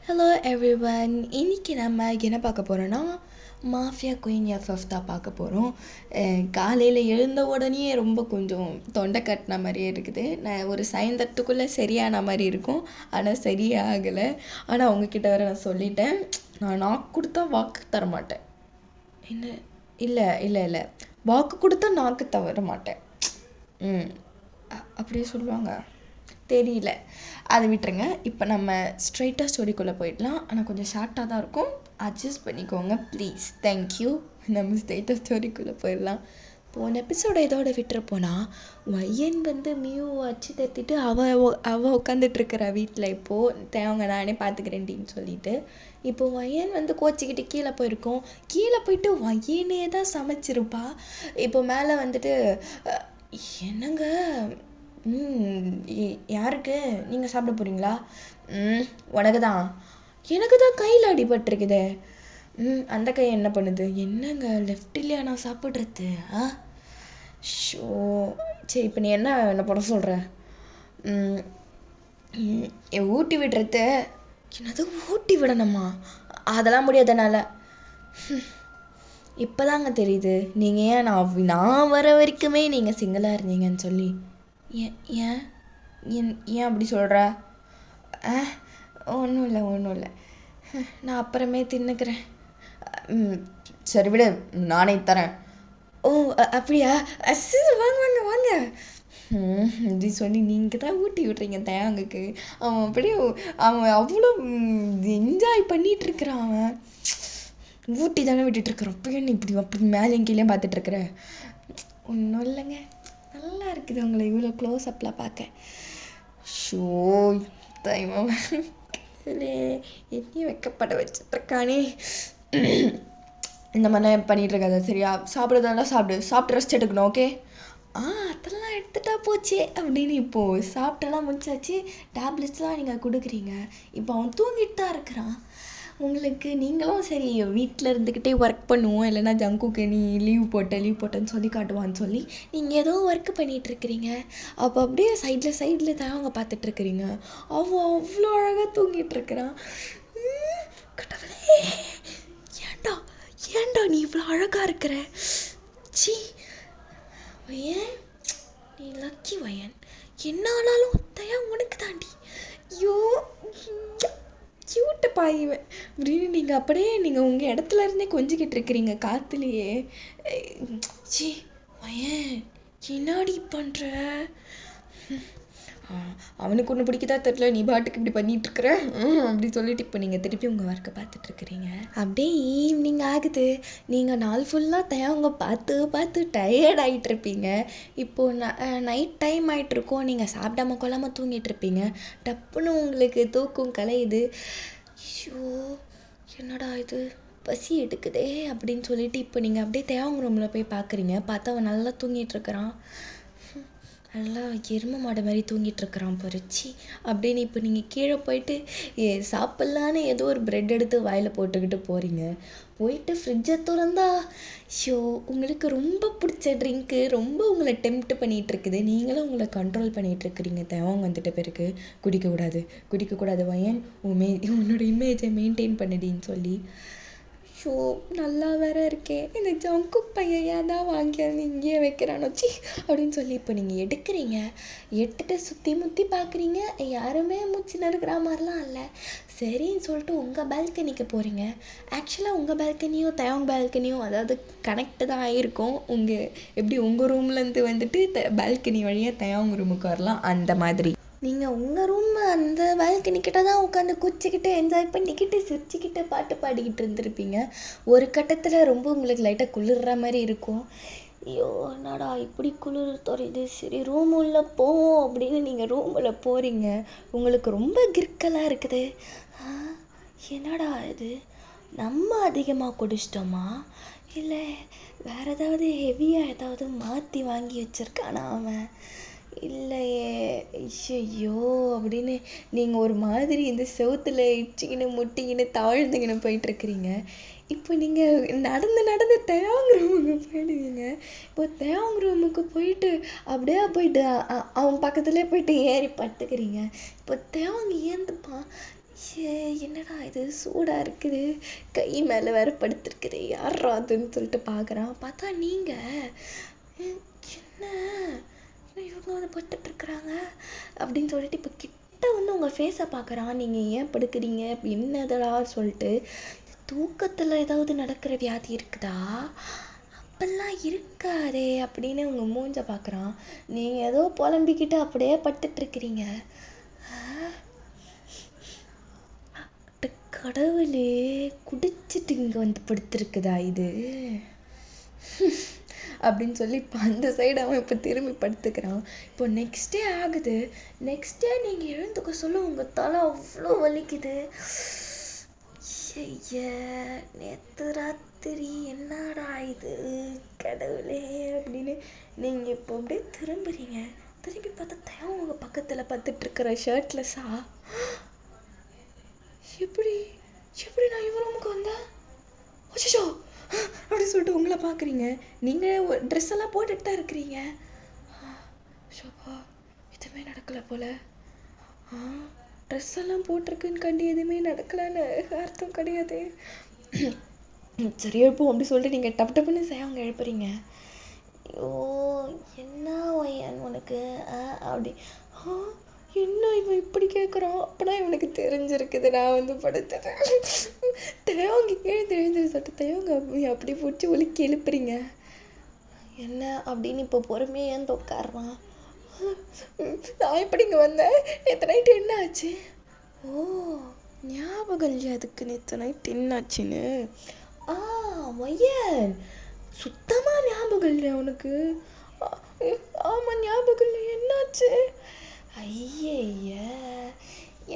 Hello everyone. இன்னைக்கு நம்ம என்ன பார்க்க போகிறோன்னா மாஃபியா குயின் எஃப்எஃப் தான் பார்க்க போகிறோம். காலையில் எழுந்த உடனே ரொம்ப கொஞ்சம் தொண்டை கட்டின மாதிரியே இருக்குது. நான் ஒரு சாயந்தரத்துக்குள்ளே சரியான மாதிரி இருக்கும், ஆனால் சரியே ஆகலை. ஆனால் அவங்கக்கிட்ட வேறு நான் சொல்லிட்டேன், நான் நாக்கு கொடுத்தா வாக்கு தர மாட்டேன். என்ன? இல்லை இல்லை இல்லை, வாக்கு கொடுத்தா நாக்கு தவற மாட்டேன். அப்படியே சொல்லுவாங்க, தெரியல, அதை விட்டுருங்க. இப்போ நம்ம ஸ்ட்ரைட்டாக ஸ்டோரிக்குள்ளே போயிடலாம். ஆனால் கொஞ்சம் ஷார்ட்டாக தான் இருக்கும், அட்ஜஸ்ட் பண்ணிக்கோங்க ப்ளீஸ். தேங்க்யூ. நம்ம ஸ்ட்ரைட்டாக ஸ்டோரிக்குள்ளே போயிடலாம். போன எபிசோட இதோட விட்டுருப்போனா, வையன் மியூ வச்சு தத்திட்டு அவள் உட்காந்துட்ருக்கிறா வீட்டில். இப்போது தேவங்க நானே பார்த்துக்கிறேன்டின்னு சொல்லிட்டு இப்போ வையன் கோச்சிக்கிட்டு கீழே போயிருக்கோம். கீழே போயிட்டு வையனே தான் சமைச்சிருப்பா. இப்போ மேலே என்னங்க, யாருக்கு? நீங்கள் சாப்பிட போகிறீங்களா? உனக்கு தான். எனக்கு தான் கையில் அடிபட்டிருக்குதே. அந்த கை என்ன பண்ணுது? என்னங்க, லெஃப்ட் இல்லையா நான் சாப்பிட்றது? ஷோ, சரி, இப்போ நீ என்ன பண்ண சொல்கிற? ஊட்டி விடுறது. என்னது ஊட்டி விடணுமா? அதெல்லாம் முடியாதனால. இப்போதாங்க தெரியுது நீங்கள் ஏன் நான் வர வரைக்குமே நீங்கள் சிங்கிளாக இருந்தீங்கன்னு சொல்லி. ஏன் ஏன் அப்படி சொல்கிற? ஒன்றும் இல்லை, நான் அப்புறமே தின்னுக்கிறேன். சரி விடு, நானே தரேன். ஓ அப்படியா? வாங்க வாங்க வாங்க. இப்படி சொல்லி நீங்கள் தான் ஊட்டி விட்றீங்க தயாங்குக்கு. அவன் அப்படியே அவ்வளோ என்ஜாய் பண்ணிட்டு இருக்கிறான். அவன் ஊட்டி தானே விட்டுட்டு இருக்கிறான். அப்பயே நீ இப்படி அப்படி மேலேயும் கீழே பார்த்துட்டு இருக்கிற. ஒன்றும் இல்லைங்க, நல்லா இருக்குது உங்களை இவ்வளோ க்ளோஸ் அப்பில் பார்க்க. ஷோ தைவம் என்னையும் வைக்கப்பட வச்சுட்ருக்கானே. இந்த மாதிரிலாம் பண்ணிட்டு இருக்காத, சரியா? சாப்பிட்றதெல்லாம் சாப்பிட்டு ரெஸ்ட் எடுக்கணும், ஓகே? அதெல்லாம் எடுத்துட்டா போச்சே அப்படின்னு. இப்போது சாப்பிட்டெல்லாம் முடிச்சாச்சு, டேப்லெட்ஸ்லாம் நீங்கள் கொடுக்குறீங்க. இப்போ அவன் தூங்கிட்டு தான் இருக்கிறான். உங்களுக்கு நீங்களும் சரி வீட்டில் இருந்துக்கிட்டே ஒர்க் பண்ணுவோம், இல்லைன்னா ஜங்குக்கு நீ லீவ் போட்டேன்னு சொல்லி காட்டுவான்னு சொல்லி நீங்கள் ஏதோ ஒர்க் பண்ணிகிட்ருக்கிறீங்க. அப்போ அப்படியே சைடில் தான் அவங்க பார்த்துட்ருக்குறீங்க. அவன் அவ்வளோ அழகாக தூங்கிட்டுருக்கிறான். கடவுளே, ஏன்டா நீ இவ்வளோ அழகாக இருக்கிற? சி வயன், நீ லக்கி வயன். என்ன ஆனாலும் தயா உனக்கு தாண்டி. ஐயோ கியூட்டு பாய்வேன் அப்படின்னு நீங்கள் அப்படியே உங்கள் இடத்துல இருந்தே கொஞ்சிக்கிட்டு இருக்கிறீங்க காற்றுலையே. சி வயன், என்னாடி பண்ணுற? அவனுக்கு ஒன்று பிடிக்கதா தெரியல, நீ பாட்டுக்கு இப்படி பண்ணிட்டு இருக்கிற அப்படி சொல்லிட்டு இப்போ நீங்கள் திருப்பி உங்கள் ஒர்க்கை பார்த்துட்ருக்குறீங்க. அப்படியே ஈவினிங் ஆகுது. நீங்கள் நாள் ஃபுல்லாக தயவங்க பார்த்து டயர்ட் ஆகிட்டு இருப்பீங்க. இப்போது நைட் டைம் ஆகிட்ருக்கோம், நீங்கள் சாப்பிடாம கொள்ளாமல் தூங்கிட்டு இருப்பீங்க. டப்புன்னு உங்களுக்கு தூக்கம் கலையுது. ஐயோ என்னடா இது, பசி எடுக்குதே அப்படின்னு சொல்லிட்டு இப்போ நீங்கள் அப்படியே தேவங்க ரூமில் போய் பார்க்குறீங்க. பார்த்தா அவன் நல்லா தூங்கிட்டு இருக்கிறான். நல்லா எருமை மாடு மாதிரி தூங்கிட்டு இருக்கிறான் பொறிச்சி அப்படின்னு. இப்போ நீங்கள் கீழே போயிட்டு சாப்பிட்லான்னு ஏதோ ஒரு பிரெட் எடுத்து வாயில் போட்டுக்கிட்டு போயிட்டு ஃப்ரிட்ஜை திறந்தா ஷோ உங்களுக்கு ரொம்ப பிடிச்ச ட்ரிங்க்கு ரொம்ப உங்களை டெம்ப்ட் பண்ணிகிட்டு இருக்குது. நீங்களும் உங்களை கண்ட்ரோல் பண்ணிகிட்டு இருக்கிறீங்க. தேவங்க வந்துட்ட பிறகு குடிக்கக்கூடாது வயன், உன்னோட இமேஜை மெயின்டைன் பண்ணுடின்னு சொல்லி. ஷோ நல்லா வேற இருக்கேன், இந்த ஜங்குக் பையன் ஏன் தான் வாங்கியாந்து இங்கேயே வைக்கிறானோ சி அப்படின்னு சொல்லி இப்போ நீங்கள் எடுத்துட்டு சுற்றி முற்றி பார்க்குறீங்க. யாருமே மூச்சு இருக்கிற மாதிரிலாம் இல்லை. சரின்னு சொல்லிட்டு உங்கள் பால்கனிக்கு போகிறீங்க. ஆக்சுவலாக உங்கள் பால்கனியும் தேவங்க பால்கனியும் அதாவது கனெக்டு தான் ஆகிருக்கும். எப்படி உங்கள் ரூம்லேருந்து பால்கனி வழியாக தேவங்க ரூமுக்கு வரலாம், அந்த மாதிரி. நீங்கள் உங்கள் ரூம் அந்த பால்கனி கிட்ட தான் உட்காந்து குச்சிக்கிட்டு என்ஜாய் பண்ணிக்கிட்டு சிரிச்சுக்கிட்டு பாட்டு பாடிக்கிட்டு இருந்திருப்பீங்க. ஒரு கட்டத்தில் ரொம்ப உங்களுக்கு லைட்டாக குளிர்ற மாதிரி இருக்கும். ஐயோ என்னடா இப்படி குளிர் துறையுது, சரி ரூம் உள்ள போவோம் அப்படின்னு நீங்கள் ரூமில் போகிறீங்க. உங்களுக்கு ரொம்ப கிற்கலாக இருக்குது. என்னடா இது, நம்ம அதிகமாக குடிச்சிட்டோமா இல்லை வேறு ஏதாவது ஹெவியாக ஏதாவது மாற்றி வாங்கி வச்சுருக்கானா அவன்? இல்லையே, ஐயோ அப்படின்னு நீங்கள் ஒரு மாதிரி இந்த செவுத்துல இடிச்சிக்கின்னு முட்டிக்கின்னு தாழ்ந்துக்கின்னு போயிட்டுருக்கிறீங்க. இப்போ நீங்கள் நடந்து தேவங்க ரூமுக்கு போயிடுவீங்க. இப்போ தேவங்க ரூமுக்கு போயிட்டு அப்படியே போயிட்டு அவன் பக்கத்துலேயே போயிட்டு ஏறி படுத்துக்கிறீங்க. இப்போ தேவங்க ஏந்துப்பான். என்னடா இது சூடா இருக்குது, கை மேல வேற படுத்திருக்குது, யாரா அதுன்னு சொல்லிட்டு பாக்குறான். பார்த்தா நீங்க. என்ன இவங்க வந்து பட்டுட்டு இருக்கிறாங்க அப்படின்னு சொல்லிட்டு இப்ப கிட்ட வந்து உங்க ஃபேஸை பாக்குறான். நீங்க ஏன் படுக்கிறீங்க என்னதடா சொல்லிட்டு. தூக்கத்துல ஏதாவது நடக்கிற வியாதி இருக்குதா? அப்பெல்லாம் இருக்காதே அப்படின்னு உங்க மூஞ்ச பாக்குறான். நீங்க ஏதோ புலம்பிக்கிட்டு அப்படியே பட்டுட்டு இருக்கிறீங்க. கடவுளே, குடிச்சிட்டு இங்க வந்து படுத்திருக்குதா இது அப்படின்னு சொல்லி இப்போ அந்த சைடு அவன் இப்போ திரும்பி படுத்துக்கிறான். இப்போ நெக்ஸ்ட் டே ஆகுது. நெக்ஸ்ட் டே நீங்க எழுந்துக்க சொல்ல உங்க தலை அவ்வளோ வலிக்குது. நேத்து ராத்திரி என்னடா இது கடவுளே அப்படின்னு நீங்க இப்போ அப்படியே திரும்புறீங்க. திரும்பி பார்த்தா தயம் உங்க பக்கத்துல பத்துட்டு இருக்கிற ஷர்ட்லெஸ்ஸா. எப்படி எப்படி நான் இவ்வளோ ரூமுக்கு வந்தேன்? அச்சோ அப்படி சொல்லிட்டு உங்களை பார்க்குறீங்க. நீங்கள் ட்ரெஸ் எல்லாம் போட்டுட்டு தான் இருக்கிறீங்க. ஷோபா, எதுவுமே நடக்கலை போல. ட்ரெஸ் எல்லாம் போட்டிருக்குன்னு கண்டி எதுவுமே நடக்கலான்னு அர்த்தம் கிடையாது. சரி எழுப்போம் அப்படி சொல்லிட்டு நீங்கள் டப் டப்புன்னு அவங்க எழுப்புறீங்க. ஐயோ என்ன ஒய்யன் உனக்கு அப்படி. என்ன இவன் இப்படி கேட்குறான்? அப்பனா இவனுக்கு தெரிஞ்சிருக்குது நான் வந்து படுத்துட்டேன். தேவங்க கீழே எழுந்து சொல்லிட்டு தேவங்க அப்படி பிடிச்சி ஒலிக்கி எழுப்புறீங்க. என்ன அப்படின்னு இப்போ பொறுமையா ஏன் உட்காடுறான். நான் எப்படி இங்க வந்தேன்? நேற்று நைட்டு என்ன ஆச்சு? ஓ ஞாபகம் இல்லையா அதுக்கு நேற்று நைட்டு என்ன ஆச்சுன்னு? ஒய்யன் சுத்தமா ஞாபகம் இல்லையா உனக்கு? ஆமா ஞாபகம் இல்லை. என்னாச்சு? ஐய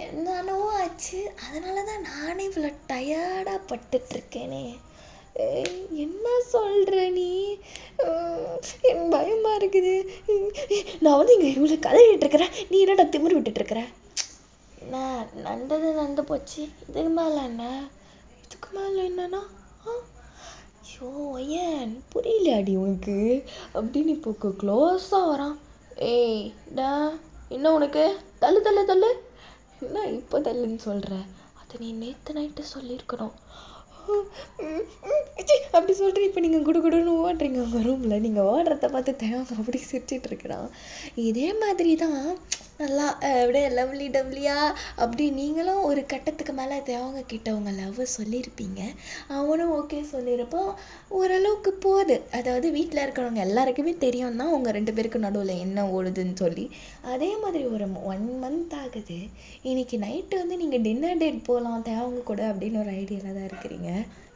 என்னன்னோ ஆச்சு. அதனாலதான் நானே இவ்வளோ டயர்டா பட்டுட்டு இருக்கேனே. என்ன சொல்ற நீ? என் பயமா இருக்குது. நான் வந்து இங்க இவ்வளவு கதறிட்டு இருக்கிறேன், நீ என்னடா திமிரு விட்டுட்டு இருக்கிற? நான் நடந்தது நடந்து போச்சு. இதுக்கு மேல என்ன? இதுக்கு மேல என்னன்னா ஐயோ ஏன் புரியலையாடி உனக்கு அப்படின்னு இப்போ க்ளோஸா வரான். ஏய் டா என்ன உனக்கு? தள்ளு தள்ளு தள்ளு. என்ன இப்போ தள்ளுன்னு சொல்ற? அதை நீ நேற்று நைட்டு சொல்லியிருக்கணும் அப்படி சொல்லிட்டு இப்போ நீங்கள் குடுகுடுன்னு ஓடுறீங்க உங்கள் ரூமில். நீங்கள் ஓடுறத பார்த்து தேவங்க அப்படி சிரிச்சிட்டு இருக்கிறான். இதே மாதிரி தான் நல்லா அப்படியே லவ்லி டவ்லியா அப்படி நீங்களும் ஒரு கட்டத்துக்கு மேலே தேவங்க கிட்ட உங்க லவ் சொல்லியிருப்பீங்க. அவனும் ஓகே சொல்லியிருப்போ ஓரளவுக்கு போகுது. அதாவது வீட்டில் இருக்கிறவங்க எல்லாருக்குமே தெரியும் தான் உங்கள் 2 பேருக்கு நடுவில் என்ன ஓடுதுன்னு சொல்லி. அதே மாதிரி ஒரு 1 month ஆகுது. இன்னைக்கு நைட்டு வந்து நீங்கள் டின்னர் டேட் போகலாம் தேவங்க கூட அப்படின்னு ஒரு ஐடியாவில் தான் இருக்கிறீங்க.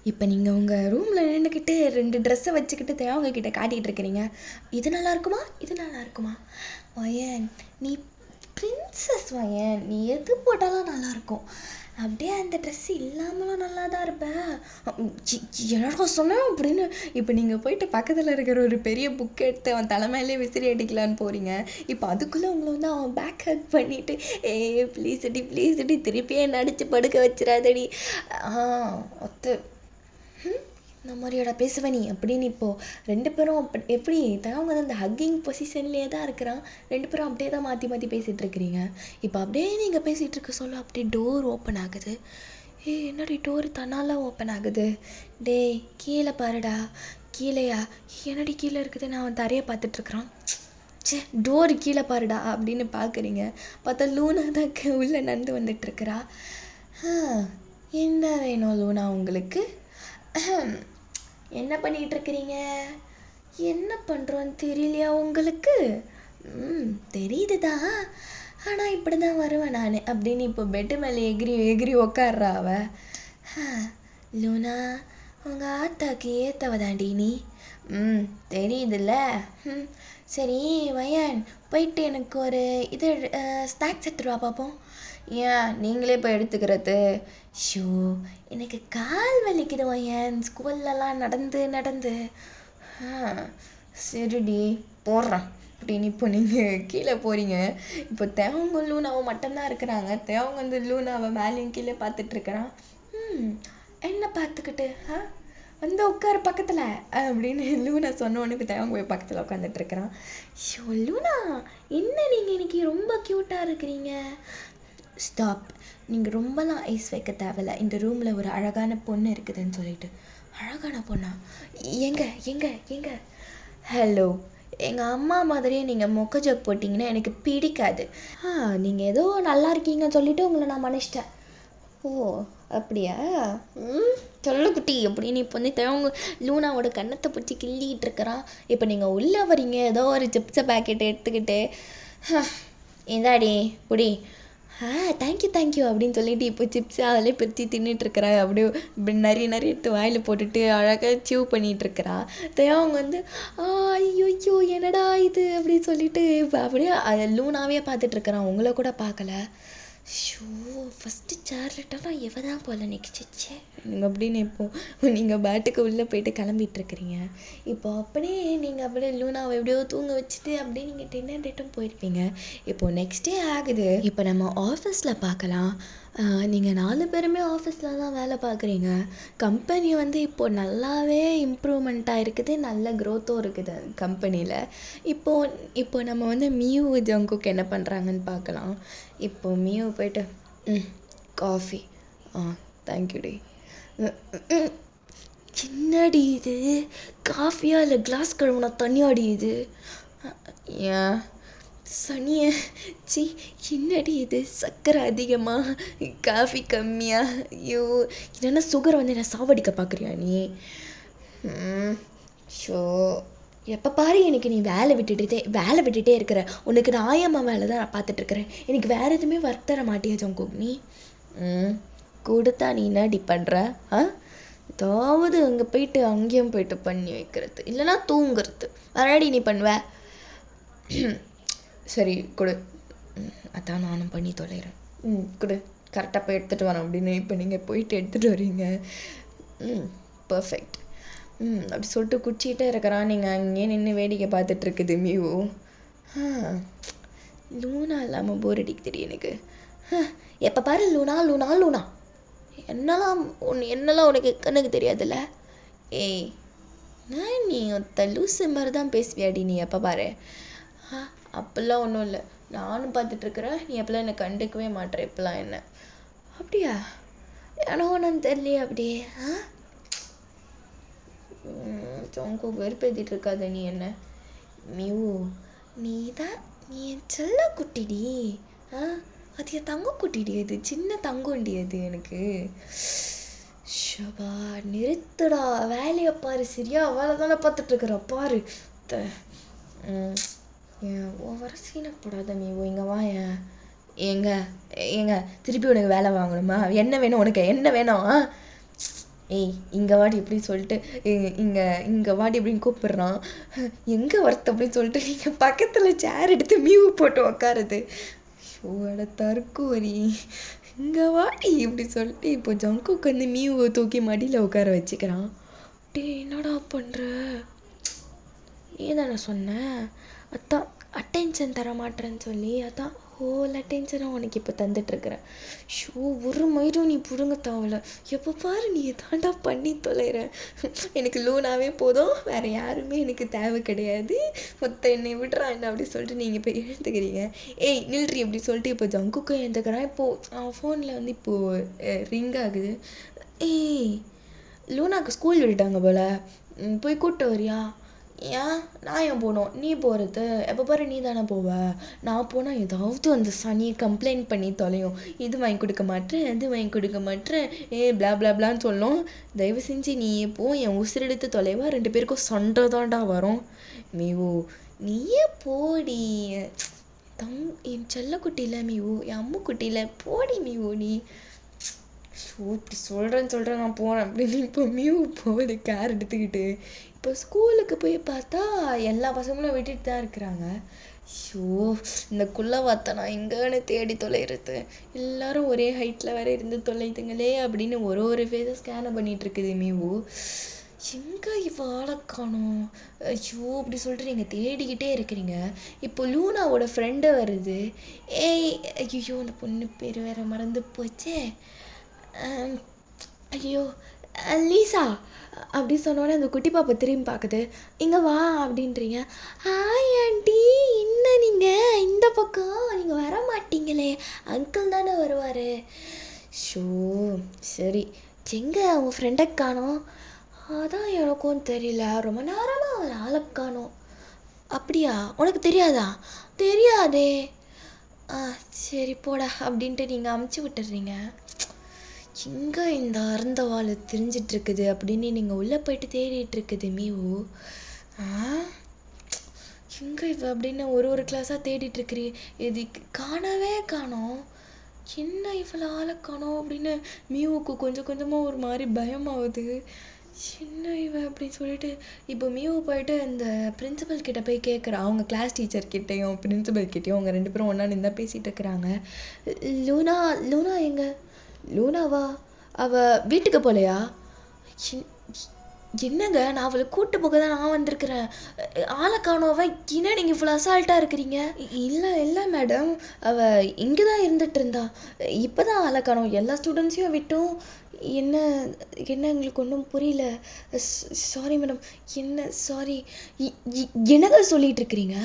இப்போ நீங்கள் உங்கள் ரூமில் நின்றுக்கிட்டு 2 ட்ரெஸ்ஸை வச்சுக்கிட்டு தேவங்க கிட்ட காட்டிகிட்டு இருக்கிறீங்க. இது நல்லா இருக்குமா, இது நல்லா இருக்குமா? வயன் நீ பிரின்சஸ் வயன், நீ எது போட்டாலும் நல்லா இருக்கும். அப்படியே அந்த ட்ரெஸ் இல்லாமலும் நல்லா தான் இருப்பேன். என்னடா சொன்னேன் அப்படின்னு இப்போ நீங்கள் போயிட்டு பக்கத்தில் இருக்கிற ஒரு பெரிய புக் எடுத்து அவன் தலைமையிலே விசிறி அடிக்கலான்னு போறீங்க. இப்போ அதுக்குள்ளே உங்களை வந்து அவன் பேக் ஹக் பண்ணிட்டு ப்ளீஸ் அடி திருப்பியே நடிச்சு படுக்க வச்சிடாதடி ஒத்து இந்த மாதிரியோட பேசுவ நீ அப்படின்னு. இப்போ 2 பேரும் எப்படி அவங்க வந்து அந்த ஹக்கிங் பொசிஷன்லேயே தான் இருக்கிறான். 2 பேரும் அப்படியே தான் மாற்றி பேசிட்டு இருக்கிறீங்க. இப்போ அப்படியே நீங்கள் பேசிட்டு இருக்க சொல்ல அப்படியே டோர் ஓப்பன் ஆகுது. என்னடி டோர் தன்னால ஓப்பன் ஆகுது? டேய் கீழே பாருடா. கீழேயா? என்னடி கீழே இருக்குது? நான் அவன் தரையை பார்த்துட்டு இருக்கிறான். டோர் கீழே பாருடா அப்படின்னு பார்க்குறீங்க. பார்த்தா லூனா தான் உள்ள நடந்து வந்துட்டு இருக்கிறா. என்ன வேணும் லூனா உங்களுக்கு? என்ன பண்ணிட்டு இருக்கிறீங்க? என்ன பண்றோன்னு தெரியலையா உங்களுக்கு? தெரியுதுதான், ஆனா இப்படிதான் வருவேன் நான் அப்படின்னு இப்போ பெட்டு மேலே எகிரி உக்காடுறா அவ. லூனா உங்க ஆத்தாக்கு ஏத்தவதாண்டி நீ. தெரியுதுல்ல. சரி வயன் போயிட்டு எனக்கு ஒரு இது ஸ்நாக்ஸ் எடுத்துட்டு வா பார்ப்போம். ஏன் நீங்களே போய் எடுத்துக்கிறது? ஷோ எனக்கு கால் வலிக்குது வயன், ஸ்கூல்லலாம் நடந்து. சரிடி போடுறேன் அப்படின்னு இப்போ நீங்கள் கீழே போறீங்க. இப்போ தேவங்க லூனாவை மட்டும்தான் இருக்கிறாங்க. தேவங்க வந்து லூனாவை மேலேயும் கீழே பார்த்துட்டு இருக்கிறான். என்ன பார்த்துக்கிட்டு வந்து உட்காரு பக்கத்துல அப்படின்னு லூனா சொன்னோன்னு இப்போ தேவங்க போய் பக்கத்துல உட்காந்துட்டு இருக்கிறான். ஷோ லூனா என்ன நீங்க இன்னைக்கு ரொம்ப கியூட்டா இருக்கிறீங்க. ஸ்டாப். நீங்கள் ரொம்பலாம் ஐஸ் வைக்க தேவையில்ல. இந்த ரூமில் ஒரு அழகான பொண்ணு இருக்குதுன்னு சொல்லிட்டு. அழகான பொண்ணா? எங்க எங்க எங்க? ஹலோ, எங்கள் அம்மா மாதிரியே நீங்கள் மொக்க ஜோக் போட்டிங்கன்னா எனக்கு பிடிக்காது. நீங்கள் ஏதோ நல்லா இருக்கீங்கன்னு சொல்லிட்டு உங்களை நான் மன்னிச்சிட்டேன். ஓ அப்படியா? சொல்லக்குட்டி அப்படின்னு இப்போ வந்து அவங்க லூனாவோட கன்னத்தை பிடிச்சி கிள்ளிக்கிட்டு இருக்கிறான். இப்போ நீங்கள் உள்ளே வரீங்க ஏதோ ஒரு சிப்ஸை பேக்கெட் எடுத்துக்கிட்டு, இந்தாடி புடி, தேங்க்யூ அப்படின்னு சொல்லிட்டு இப்போ சிப்ஸை அதிலே பிரித்து தின்னுட்டு இருக்கிறா. அப்படியே இப்படி நிறைய எடுத்து வாயில் போட்டுட்டு அழகாக சிவ் பண்ணிட்டு இருக்கிறா. அவங்க வந்து ஐயோ என்னடா இது அப்படின்னு சொல்லிட்டு அப்படியே லூனாவே பார்த்துட்டு இருக்கிறான், உங்களை கூட பார்க்கல. ஷோ, ஃபஸ்ட்டு சேர்லட்டானா எவ தான் போல நெக்ஸ்டிச்சே அப்படின்னு இப்போ நீங்கள் பேட்டுக்கு உள்ளே போயிட்டு கிளம்பிட்டு இருக்கிறீங்க. இப்போ அப்படியே நீங்கள் அப்படியே லூனாவை எப்படியோ தூங்க வச்சுட்டு அப்படியே நீங்கள் டின்னர் டேட்டும் போயிருப்பீங்க. இப்போது நெக்ஸ்ட் டே ஆகுது. இப்போ நம்ம ஆஃபீஸில் பார்க்கலாம். நீங்கள் 4 பேருமே ஆஃபீஸில் தான் வேலை பார்க்குறீங்க. கம்பெனி வந்து இப்போது நல்லாவே இம்ப்ரூவ்மெண்ட்டாக இருக்குது, நல்ல க்ரோத்தும் இருக்குது கம்பெனியில். இப்போ நம்ம வந்து மியூ ஜங்குக் என்ன பண்ணுறாங்கன்னு பார்க்கலாம். இப்போ மியூ போயிட்டு காஃபி, தேங்க்யூடி. என்னடி இது, காஃபியா இல்லை கிளாஸ் கழுவுனா தண்ணியாடி இது? ஏன் சனிய, சி என்னடி இது, சர்க்கரை அதிகமா காஃபி கம்மியா? ஐயோ, இல்லைன்னா சுகர் வந்து என்ன சாவடிக்க பார்க்குறியா நீ? ஷோ, எப்போ பாரு எனக்கு நீ வேலை விட்டுட்டே இருக்கிற. உனக்கு நான் ஆயம்மா வேலை தான் நான் பார்த்துட்டு இருக்கிறேன். எனக்கு வேற எதுவுமே ஒர்க் தர மாட்டியா ஜங்குக் நீ? கொடுத்தா நீ என்னடி பண்ணுற? ஏதாவது அங்கே போயிட்டு அங்கேயும் போயிட்டு பண்ணி வைக்கிறது, இல்லைன்னா தூங்குறது, வேறடி நீ பண்ணுவ? சரி கொடு, அதான் நானும் பண்ணி தொலைகிறேன். கொடு, கரெக்டாக போய் எடுத்துகிட்டு வரேன் அப்படின்னு. இப்போ நீங்கள் போயிட்டு எடுத்துகிட்டு வரீங்க. பர்ஃபெக்ட். அப்படி சொல்லிட்டு குச்சிக்கிட்டே இருக்கிறான். நீங்கள் அங்கேயே நின்று வேடிக்கை பார்த்துட்டு இருக்குது மியூ. லூனா இல்லாமல் போர் அடிக்குது எனக்கு. எப்போ பாரு லூனா லூனா லூனா, என்னெல்லாம் உனக்கு கண்ணுக்கு தெரியாதுல்ல? ஏய், நான் நீ லூசு மாதிரி தான் பேசுவியாடி நீ எப்போ பாரு. அப்பெல்லாம் ஒன்றும் இல்லை, நானும் பார்த்துட்ருக்குறேன். நீ எப்பெல்லாம் என்னை கண்டுக்கவே மாட்டேற இப்பெல்லாம் என்ன. அப்படியா? ஏன்னா ஒன்றும் தெரியலையே அப்படியே. ஜங்குக் வெறுப்பேற்றிட்டு இருக்காத நீ என்ன. மியூ, நீ என் செல்ல குட்டிடி. அது என் தங்க குட்டிடி, அது சின்ன தங்கண்டி அது எனக்கு. ஷபா, நிறுத்துடா, வேலையை பாரு. சரியா வேலை தானே பார்த்துட்டு இருக்கிற பாரு. ஓவர சீனப்படாத மியூ, இங்கே வா. ஏங்க திருப்பி உனக்கு வேலை வாங்கணுமா? என்ன வேணும் உனக்கு, என்ன வேணும்? ஏய் இங்கே வாடி அப்படின்னு சொல்லிட்டு இங்கே வாடி அப்படின்னு கூப்பிடுறான். எங்கே வரத்து அப்படின்னு சொல்லிட்டு நீங்கள் பக்கத்தில் சேர் எடுத்து மியூ போட்டு உக்காருது. ஷோட தற்கூரி, இங்கே வாடி இப்படி சொல்லிட்டு இப்போ ஜங்குக் வந்து மியூவை தூக்கி மடியில் உட்கார வச்சுக்கிறான். டே என்னடா பண்ணுற? நீ தானே சொன்ன அதான் அட்டென்ஷன் தர மாட்டேறேன்னு சொல்லி, அதான் ஹோல் அட்டென்ஷனாக உனக்கு இப்போ தந்துட்டுருக்குறேன். ஷோ, ஒரு மயிரும் நீ பிடுங்க தேவையில்ல. எப்போ பாரு நீ தாண்டா பண்ணி தொலைகிற. எனக்கு லூனாவே போதும், வேறு யாருமே எனக்கு தேவை கிடையாது. மொத்த என்னை விடுறான் என்ன அப்படி சொல்லிட்டு நீங்கள் இப்போ எழுந்துக்கிறீங்க. ஏய் நில்றி அப்படி சொல்லிட்டு இப்போ ஜங்குக்கும் எழுந்துக்கிறான். இப்போது அவன் ஃபோனில் வந்து இப்போது ரிங் ஆகுது. ஏய் லூனாக்கு ஸ்கூல் விட்டுட்டாங்க போல், போய் கூப்பிட்டு வரியா? ஏன் நான் ஏன் போகணும்? நீ போகிறது எப்போ பாரு நீ தானே போவ. நான் போனால் ஏதாவது அந்த சனியை கம்ப்ளைண்ட் பண்ணி தொலையும். இது வாங்கி கொடுக்க மாட்டேன், அது வாங்கி கொடுக்க மாட்டேன், பிளா பிளா பிளான்னு சொல்லும். தயவு செஞ்சு நீ போ, என் உசிரெடுத்து தொலைவா, 2 பேருக்கும் சண்டை தாண்டா வரும். மியூ நீயே போடி, என் செல்லக்குட்டியில் மியூ, என் அம்முக்குட்டியில் போடி மியூ நீ. ஷோ, இப்படி சொல்கிறேன் நான் போகிறேன் அப்படின்னு இப்போ மியூ போகுது கேர் எடுத்துக்கிட்டு. இப்போ ஸ்கூலுக்கு போய் பார்த்தா எல்லா பசங்களும் விட்டுட்டு தான் இருக்கிறாங்க. ஷோ, இந்த குள்ளவாத்தை நான் எங்கன்னு தேடி தொலைகிறது. எல்லாரும் ஒரே ஹைட்டில் வேற இருந்து தொலைதுங்களே அப்படின்னு ஒரு ஃபேஸை ஸ்கேனை பண்ணிட்டு இருக்குது மியூ. எங்கே இவ ஆளை காணோம்? ஐயோ அப்படி சொல்லிட்டு நீங்கள் தேடிக்கிட்டே இருக்கிறீங்க. இப்போ லூனாவோட ஃப்ரெண்டு வருது. ஏய் ஐயோ, அந்த பொண்ணு பேர் வேற மறந்து போச்சே. ஐயோ லீசா, அப்படி சொன்னோடனே அந்த குட்டி பாப்பா திரும்பி பார்க்குது. இங்கே வா அப்படின்றீங்க. ஹாய் ஆண்டி, என்ன நீங்கள் இந்த பக்கம் நீங்கள் வர மாட்டீங்களே, அங்கிள் தானே வருவார். ஷோ சரி, எங்கே உங்கள் ஃப்ரெண்டை காணோம்? அதான் எனக்கும் தெரியல, ரொம்ப நேரமாக அவன் ஆளை காணோம். அப்படியா, உனக்கு தெரியாதா? தெரியாதே. சரி போடா அப்படின்ட்டு நீங்கள் அமுச்சு விட்டுறீங்க. எங்கே இந்த அறந்தவாள் தெரிஞ்சிட்டு இருக்குது அப்படின்னு நீங்கள் உள்ளே போயிட்டு தேடிட்டு இருக்குது மீவு. எங்கே இவ அப்படின்னு ஒரு கிளாஸாக தேடிட்டு இருக்கிறீ, இது காணவே காணோம். என்ன இவ்வளோ ஆளை காணோம் அப்படின்னு மீவுக்கு கொஞ்சம் கொஞ்சமாக ஒரு மாதிரி பயமாகுது. சின்ன இவன் அப்படின்னு சொல்லிட்டு இப்போ மீவு போயிட்டு இந்த பிரின்சிபல் கிட்ட போய் கேட்குறா. அவங்க கிளாஸ் டீச்சர் கிட்டேயும் பிரின்சிபல் கிட்டேயும் அவங்க 2 பேரும் ஒன்றா நின்று பேசிகிட்டு இருக்கிறாங்க. லூனா லூனா எங்க? லூனாவா? அவ வீட்டுக்கு போகலையா? என்னங்க, நான் அவளை கூட்டு போக தான் நான் வந்திருக்கிறேன். ஆளை காணோவ, என்ன நீங்கள் இவ்வளோ அசால்ட்டாக இருக்கிறீங்க? இல்லை மேடம், அவள் இங்கே தான் இருந்துட்டு இருந்தா. இப்போ தான் ஆளை காணோம். எல்லா ஸ்டூடெண்ட்ஸையும் விட்டும். என்ன என்ன எங்களுக்கு ஒன்றும் புரியல. Sorry madam. என்ன சாரி? என்னங்க சொல்லிட்டு இருக்கிறீங்க?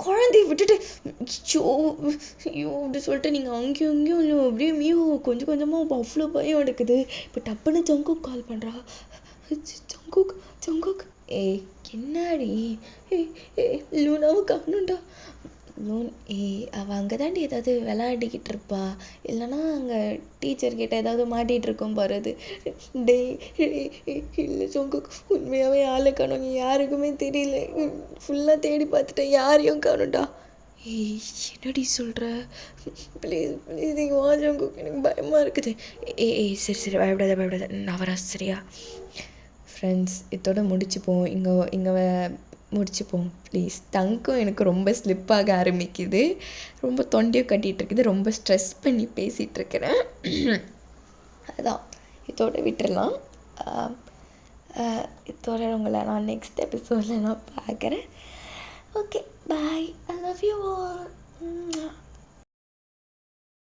குழந்தைய விட்டுட்டு ஐயோ அப்படி சொல்லிட்டு நீங்கள் அங்கேயும் இங்கேயும் இல்லை அப்படியே மீவு கொஞ்சம் கொஞ்சமாக அவ்வளோ பயம் எடுக்குது. இப்போ டப்புன்னு ஜங்குக்கு கால் பண்ணுறா. ஜங்குக் ஏய் என்னடி? லூனாவை காணும்டா. அவள் அங்கே தாண்டி ஏதாவது விளையாடிக்கிட்டு இருப்பா, இல்லைன்னா அங்கே டீச்சர்கிட்ட ஏதாவது மாட்டிகிட்டு இருக்கும் பாரு. அது இல்லை ஜங்குக், உண்மையாகவே ஆளை காணும், யாருக்குமே தெரியல. ஃபுல்லாக தேடி பார்த்துட்டேன், யாரையும் காணும்டா. என்னடி சொல்கிற? ப்ளீஸ் ப்ளீஸ் நீங்கள் வா ஜங்குக், எனக்கு பயமாக இருக்குது. சரி பயப்படாத, நான் வரேன் சரியா? ஃப்ரெண்ட்ஸ், இதோட முடிச்சுப்போம். இங்கே முடிச்சுப்போம் ப்ளீஸ். டங்கும் எனக்கு ரொம்ப ஸ்லிப்பாக ஆரம்பிக்குது, ரொம்ப தொண்டையும் கட்டிகிட்டு இருக்குது, ரொம்ப ஸ்ட்ரெஸ் பண்ணி பேசிகிட்டு இருக்கிறேன். அதான் இதோட விட்டுடலாம். இதோட உங்களை நான் நெக்ஸ்ட் எபிசோடில் நான் பார்க்குறேன். Okay bye, I love you all.